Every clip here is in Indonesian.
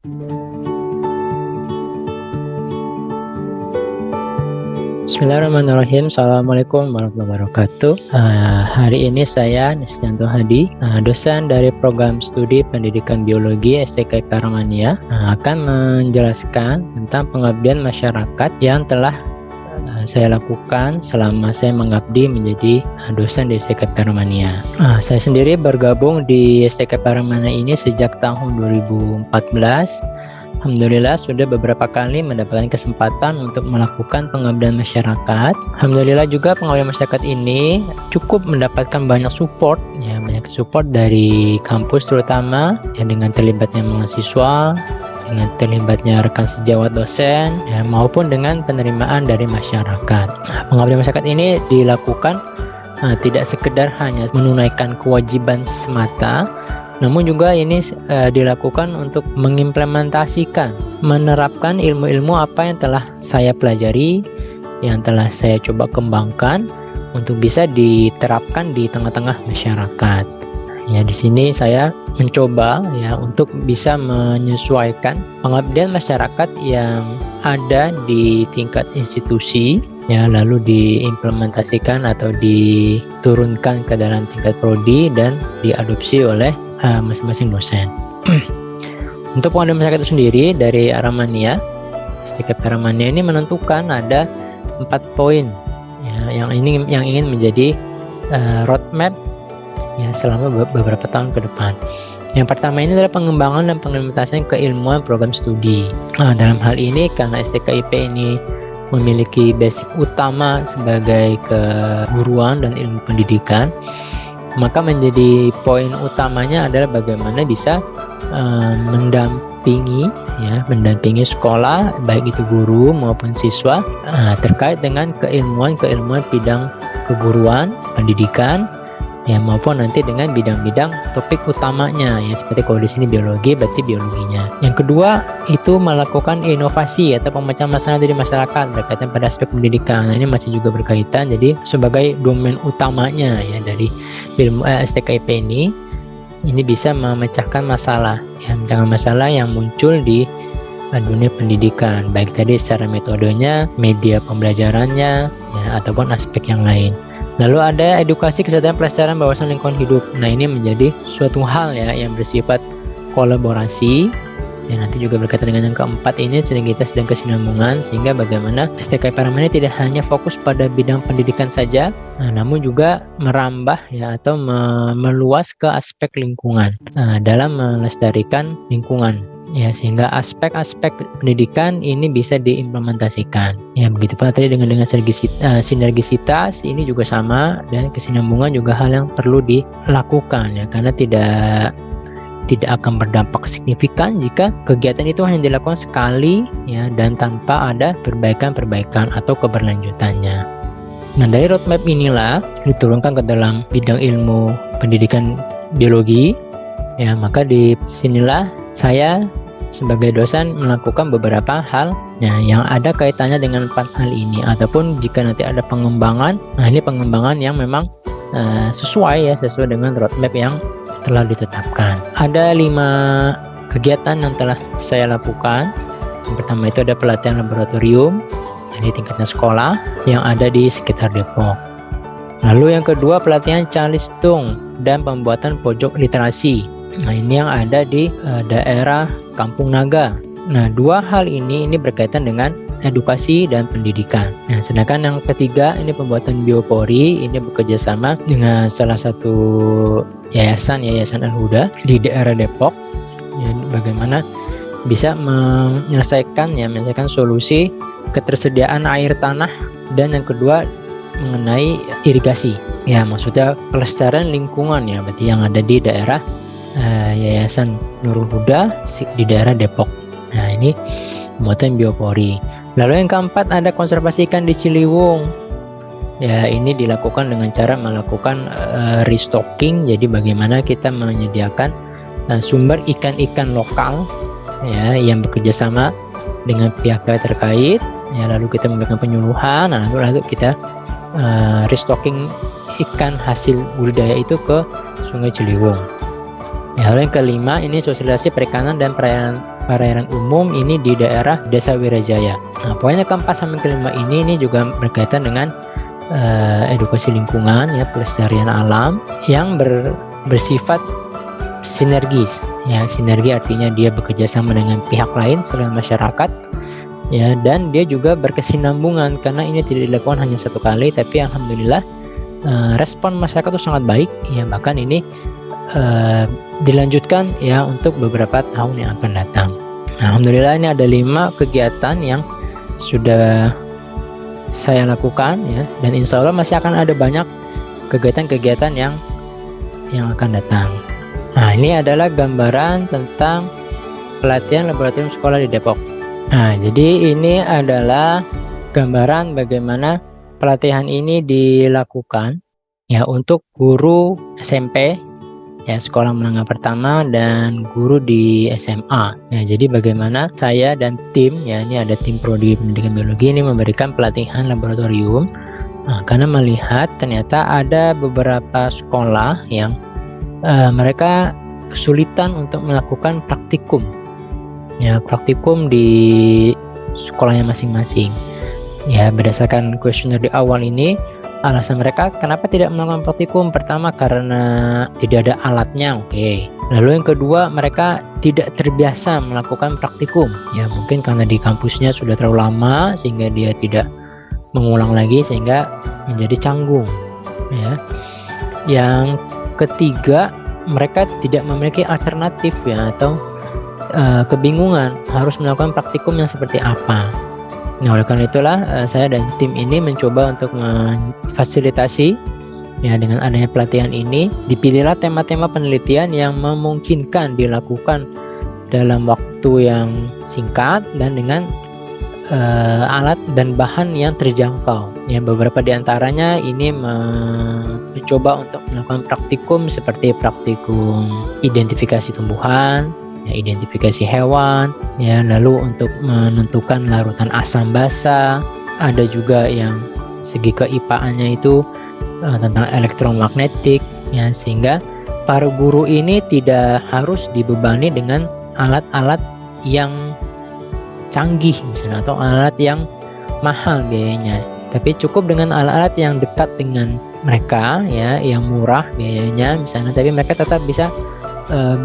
Bismillahirrahmanirrahim. Assalamualaikum warahmatullahi wabarakatuh. Hari ini saya Nisnyanto Hadi, dosen dari program studi pendidikan biologi STK Paramania, akan menjelaskan tentang pengabdian masyarakat yang telah saya lakukan selama saya mengabdi menjadi dosen di STK Paramania. Saya sendiri bergabung di STK Paramania ini sejak tahun 2014. Alhamdulillah sudah beberapa kali mendapatkan kesempatan untuk melakukan pengabdian masyarakat. Alhamdulillah juga pengabdian masyarakat ini cukup mendapatkan banyak support, banyak support dari kampus terutama, dengan terlibatnya mahasiswa, dengan terlibatnya rekan sejawat dosen, maupun dengan penerimaan dari masyarakat. Pengabdian masyarakat ini dilakukan tidak sekedar hanya menunaikan kewajiban semata, namun juga ini dilakukan untuk mengimplementasikan, menerapkan ilmu-ilmu apa yang telah saya pelajari, yang telah saya coba kembangkan untuk bisa diterapkan di tengah-tengah masyarakat. Di sini saya mencoba untuk bisa menyesuaikan pengabdian masyarakat yang ada di tingkat institusi, lalu diimplementasikan atau diturunkan ke dalam tingkat prodi dan diadopsi oleh masing-masing dosen. Untuk pengabdian masyarakat itu sendiri dari Aramania, STK Paramania ini menentukan ada 4 poin yang ingin menjadi roadmap selama beberapa tahun ke depan. Yang pertama ini adalah pengembangan dan pengimplementasian keilmuan program studi. Dalam hal ini karena STKIP ini memiliki basic utama sebagai keguruan dan ilmu pendidikan, maka menjadi poin utamanya adalah bagaimana bisa mendampingi sekolah, baik itu guru maupun siswa, terkait dengan keilmuan bidang keguruan, pendidikan, maupun nanti dengan bidang-bidang topik utamanya, seperti kalau di sini biologi, berarti biologinya. Yang kedua itu melakukan inovasi atau pemecahan masalah dari masyarakat berkaitan pada aspek pendidikan. Ini masih juga berkaitan, jadi sebagai domain utamanya dari ilmu STKIP ini bisa memecahkan masalah, memecahkan masalah yang muncul di dunia pendidikan, baik tadi secara metodenya, media pembelajarannya, ataupun aspek yang lain. Lalu ada edukasi kesehatan pelestarian wawasan lingkungan hidup. Nah, ini menjadi suatu hal yang bersifat kolaborasi. Nanti juga berkaitan dengan yang keempat ini, sinergitas dan kesinambungan, sehingga bagaimana STK Paramania tidak hanya fokus pada bidang pendidikan saja, namun juga merambah atau meluas ke aspek lingkungan dalam melestarikan lingkungan. Sehingga aspek-aspek pendidikan ini bisa diimplementasikan. Begitu pula tadi dengan sinergisitas ini juga sama, dan kesinambungan juga hal yang perlu dilakukan, karena tidak akan berdampak signifikan jika kegiatan itu hanya dilakukan sekali dan tanpa ada perbaikan atau keberlanjutannya. Nah, dari roadmap inilah diturunkan ke dalam bidang ilmu pendidikan biologi. Maka di sinilah saya sebagai dosen melakukan beberapa hal yang ada kaitannya dengan 4 hal ini, ataupun jika nanti ada pengembangan, ini pengembangan yang memang sesuai dengan roadmap yang telah ditetapkan. Ada 5 kegiatan yang telah saya lakukan. Yang pertama itu ada pelatihan laboratorium di tingkatnya sekolah yang ada di sekitar Depok. Lalu yang kedua pelatihan calistung dan pembuatan pojok literasi. Nah, ini yang ada di daerah Kampung Naga. Nah, 2 hal ini berkaitan dengan edukasi dan pendidikan. Nah, sedangkan yang ketiga ini pembuatan biopori, ini bekerja sama dengan salah satu yayasan Al-Huda di daerah Depok. Bagaimana bisa menyelesaikan solusi ketersediaan air tanah, dan yang kedua mengenai irigasi. Maksudnya pelestarian lingkungan berarti yang ada di daerah Yayasan Nurul Huda di daerah Depok. Nah, ini pembuatan biopori. Lalu yang keempat ada konservasi ikan di Ciliwung. Ini dilakukan dengan cara melakukan restocking. Jadi bagaimana kita menyediakan sumber ikan-ikan lokal yang bekerja sama dengan pihak-pihak terkait. Lalu kita memberikan penyuluhan. Lalu kita restocking ikan hasil budidaya itu ke Sungai Ciliwung. Lalu yang kelima ini sosialisasi perikanan dan perairan Parairan Umum ini di daerah Desa Wirajaya. Nah, poinnya keempat sampai kelima ini juga berkaitan dengan edukasi lingkungan, ya, pelestarian alam yang bersifat sinergis. Ya, sinergi artinya dia bekerja sama dengan pihak lain selain masyarakat, ya, dan dia juga berkesinambungan karena ini tidak dilakukan hanya satu kali, tapi alhamdulillah respon masyarakat itu sangat baik, ya, bahkan ini dilanjutkan ya untuk beberapa tahun yang akan datang. Nah, alhamdulillah ini ada 5 kegiatan yang sudah saya lakukan, ya, dan insya Allah masih akan ada banyak kegiatan-kegiatan yang akan datang. Nah, ini adalah gambaran tentang pelatihan laboratorium sekolah di Depok. Nah, jadi ini adalah gambaran bagaimana pelatihan ini dilakukan, ya, untuk guru SMP, ya, sekolah menengah pertama, dan guru di SMA. Ya, jadi bagaimana saya dan tim, ya, ini ada tim prodi pendidikan biologi ini memberikan pelatihan laboratorium, karena melihat ternyata ada beberapa sekolah yang mereka kesulitan untuk melakukan praktikum, ya, praktikum di sekolahnya masing-masing. Ya, berdasarkan kuesioner di awal ini, alasan mereka kenapa tidak melakukan praktikum, pertama karena tidak ada alatnya, oke. Lalu yang kedua, mereka tidak terbiasa melakukan praktikum, ya, mungkin karena di kampusnya sudah terlalu lama sehingga dia tidak mengulang lagi sehingga menjadi canggung, ya. Yang ketiga, mereka tidak memiliki alternatif, ya, atau kebingungan harus melakukan praktikum yang seperti apa. Nah, oleh karena itulah saya dan tim ini mencoba untuk memfasilitasi, ya, dengan adanya pelatihan ini dipilihlah tema-tema penelitian yang memungkinkan dilakukan dalam waktu yang singkat dan dengan alat dan bahan yang terjangkau. Ya, beberapa di antaranya ini mencoba untuk melakukan praktikum seperti praktikum identifikasi tumbuhan, ya, identifikasi hewan, ya, lalu untuk menentukan larutan asam basa. Ada juga yang segi keIPA-nya itu tentang elektromagnetik, ya, sehingga para guru ini tidak harus dibebani dengan alat-alat yang canggih misalnya atau alat yang mahal biayanya, tapi cukup dengan alat-alat yang dekat dengan mereka, ya, yang murah biayanya misalnya, tapi mereka tetap bisa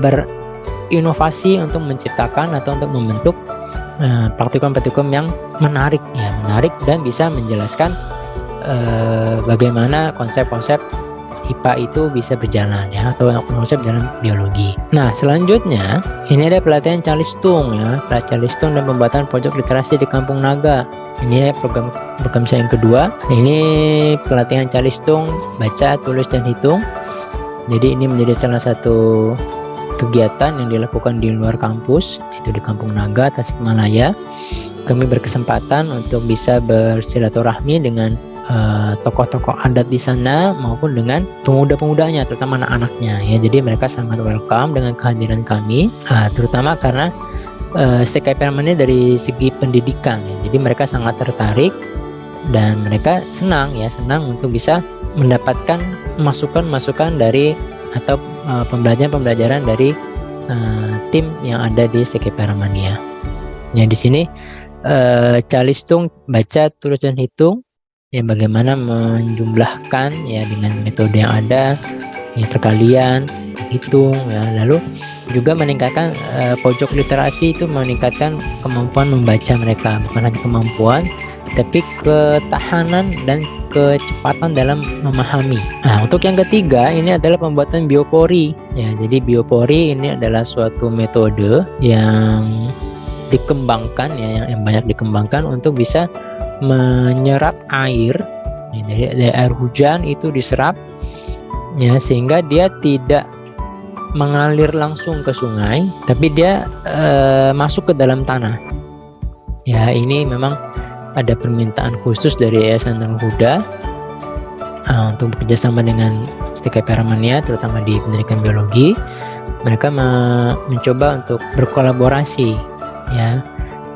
berinovasi untuk menciptakan atau untuk membentuk praktikum-praktikum yang menarik, ya, menarik dan bisa menjelaskan bagaimana konsep-konsep IPA itu bisa berjalan, ya, atau konsep dalam biologi. Nah, selanjutnya ini ada pelatihan calistung, ya, calistung dan pembuatan pojok literasi di Kampung Naga. Ini program saya yang kedua. Ini pelatihan calistung, baca, tulis, dan hitung. Jadi ini menjadi salah satu kegiatan yang dilakukan di luar kampus, itu di Kampung Naga, Tasikmalaya. Kami berkesempatan untuk bisa bersilaturahmi dengan tokoh-tokoh adat di sana maupun dengan pemuda-pemudanya, terutama anak-anaknya, ya. Jadi mereka sangat welcome dengan kehadiran kami, terutama karena STKPRM ini dari segi pendidikan, ya. Jadi mereka sangat tertarik dan mereka senang untuk bisa mendapatkan masukan-masukan dari atau pembelajaran dari tim yang ada di STKPRM ya. Ya, di sini calistung, baca, tulis, dan hitung, ya, bagaimana menjumlahkan, ya, dengan metode yang ada, ya, perkalian, hitung, ya, lalu juga meningkatkan pojok literasi itu meningkatkan kemampuan membaca mereka, bukan hanya kemampuan tapi ketahanan dan kecepatan dalam memahami. Nah, untuk yang ketiga ini adalah pembuatan biopori, ya. Jadi biopori ini adalah suatu metode yang dikembangkan, ya, yang banyak dikembangkan untuk bisa menyerap air, ya. Jadi air hujan itu diserap, ya, sehingga dia tidak mengalir langsung ke sungai, tapi dia masuk ke dalam tanah. Ya, ini memang ada permintaan khusus dari Yayasan Nurul Huda untuk bekerjasama dengan STKPRM terutama di pendidikan biologi. Mereka mencoba untuk berkolaborasi, ya.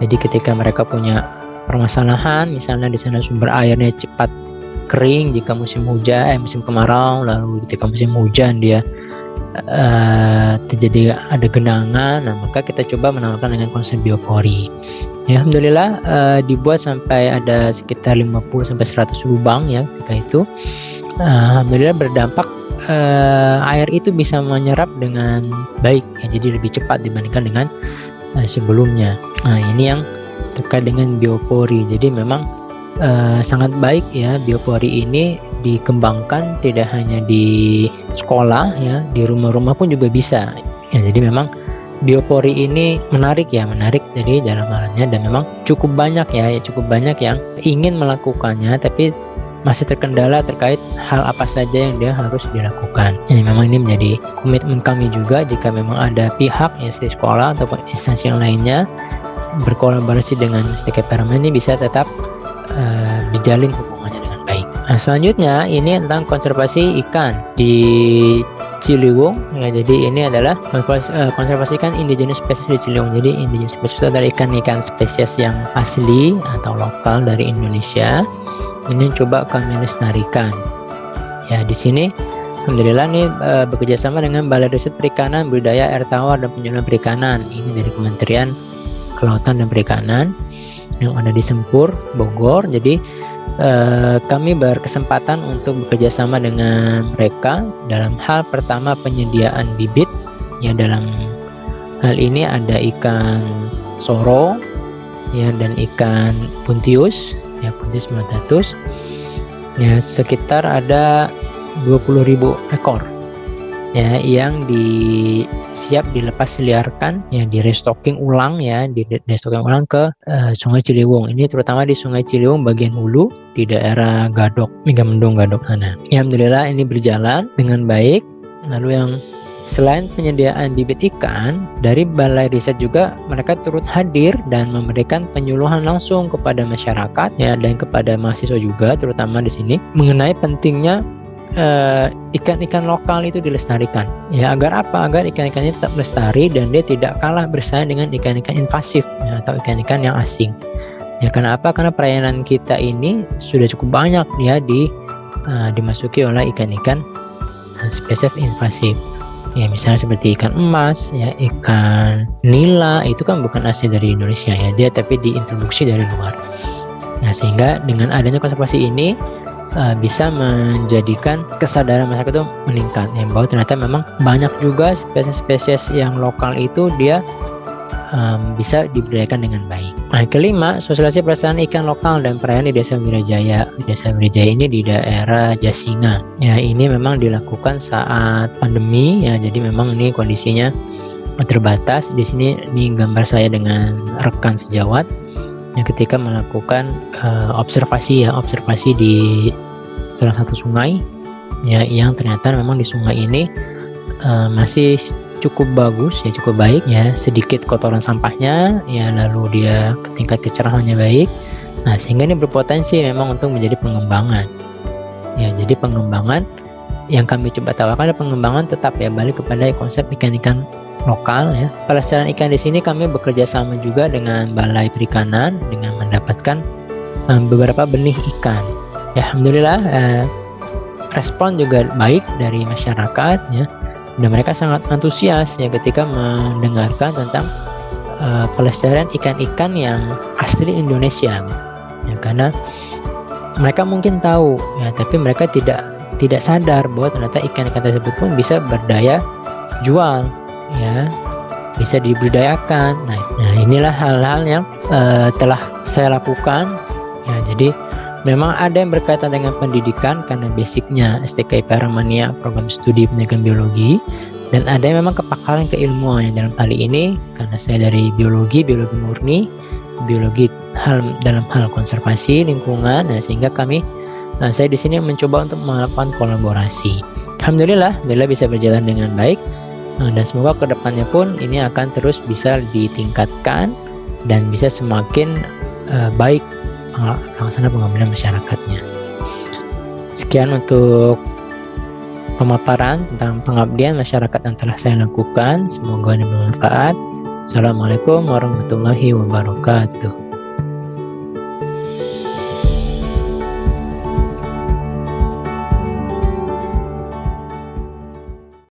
Jadi ketika mereka punya permasalahan, misalnya di sana sumber airnya cepat kering jika musim hujan, musim kemarau, lalu ketika musim hujan dia terjadi ada genangan, nah maka kita coba menambahkan dengan konsep biopori. Ya, alhamdulillah dibuat sampai ada sekitar 50 sampai 100 lubang ya ketika itu. Alhamdulillah berdampak air itu bisa menyerap dengan baik ya, jadi lebih cepat dibandingkan dengan sebelumnya. Nah, ini yang terkait dengan biopori. Jadi memang sangat baik ya biopori ini dikembangkan tidak hanya di sekolah ya, di rumah-rumah pun juga bisa. Ya, jadi memang biopori ini menarik. Jadi dalam halnya, dan memang cukup banyak yang ingin melakukannya tapi masih terkendala terkait hal apa saja yang dia harus dilakukan. Jadi memang ini menjadi komitmen kami juga, jika memang ada pihak ya di sekolah ataupun instansi yang lainnya berkolaborasi dengan STK Parama ini bisa tetap dijalin hubungannya dengan baik. Nah, selanjutnya ini tentang konservasi ikan di Ciliwung ya. Jadi ini adalah konservasi ikan indigenous spesies di Ciliwung. Jadi indigenous spesies itu adalah ikan-ikan spesies yang asli atau lokal dari Indonesia. Ini coba kami lestarikan. Ya, di sini alhamdulillah nih bekerja sama dengan Balai Riset Perikanan, Budidaya Air Tawar dan Pengelolaan Perikanan. Ini dari Kementerian Kelautan dan Perikanan yang ada di Sempur, Bogor. Jadi kami berkesempatan untuk bekerja sama dengan mereka dalam hal pertama penyediaan bibit ya. Dalam hal ini ada ikan soro ya dan ikan puntius ya, puntius mentatus ya, sekitar ada 20.000 ekor ya yang siap dilepas liarkan ya, di restocking ulang ke Sungai Ciliwung. Ini terutama di Sungai Ciliwung bagian hulu di daerah Gadok, Megamendung Gadok sana. Ya, alhamdulillah ini berjalan dengan baik. Lalu yang selain penyediaan bibit ikan, dari Balai Riset juga mereka turut hadir dan memberikan penyuluhan langsung kepada masyarakat ya, dan kepada mahasiswa juga terutama di sini mengenai pentingnya ikan-ikan lokal itu dilestarikan ya. Agar apa? Agar ikan-ikannya tetap lestari dan dia tidak kalah bersaing dengan ikan-ikan invasif ya, atau ikan-ikan yang asing ya. Karena apa? Karena perairan kita ini sudah cukup banyak ya dimasuki oleh ikan-ikan spesies invasif ya, misalnya seperti ikan emas ya, ikan nila, itu kan bukan asli dari Indonesia ya, dia tapi diintroduksi dari luar. Nah, sehingga dengan adanya konservasi ini bisa menjadikan kesadaran masyarakat itu meningkat ya, bahwa ternyata memang banyak juga spesies-spesies yang lokal itu dia bisa dibudidayakan dengan baik. Nah, kelima, sosialisasi pelestarian ikan lokal dan perairan di Desa Wirajaya. Desa Wirajaya ini di daerah Jasinga ya, ini memang dilakukan saat pandemi ya, jadi memang ini kondisinya terbatas. Di sini ini gambar saya dengan rekan sejawat yang ketika melakukan observasi di salah satu sungai ya, yang ternyata memang di sungai ini masih cukup bagus ya, cukup baik ya, sedikit kotoran sampahnya ya, lalu dia tingkat kecerahannya baik. Nah, sehingga ini berpotensi memang untuk menjadi pengembangan ya. Jadi pengembangan yang kami coba tawarkan adalah pengembangan tetap ya, balik kepada konsep ikan-ikan lokal ya. Pelestarian ikan di sini kami bekerja sama juga dengan Balai Perikanan dengan mendapatkan beberapa benih ikan. Ya, alhamdulillah respon juga baik dari masyarakat ya, dan mereka sangat antusias ya ketika mendengarkan tentang pelestarian ikan-ikan yang asli Indonesia ya, karena mereka mungkin tahu ya, tapi mereka tidak sadar bahwa ternyata ikan-ikan tersebut pun bisa berdaya jual ya, bisa dibudidayakan. Nah, inilah hal-hal yang telah saya lakukan ya. Jadi memang ada yang berkaitan dengan pendidikan karena basicnya STK Paramania program studi pendidikan biologi, dan ada yang memang kepakaran keilmuan yang dalam hal ini karena saya dari biologi murni, biologi dalam hal konservasi lingkungan. Nah, sehingga saya di sini mencoba untuk melakukan kolaborasi. Alhamdulillah bisa berjalan dengan baik. Dan semoga kedepannya pun ini akan terus bisa ditingkatkan dan bisa semakin baik laksana pengambilan masyarakatnya. Sekian untuk pemaparan tentang pengabdian masyarakat yang telah saya lakukan. Semoga ini bermanfaat. Assalamualaikum warahmatullahi wabarakatuh.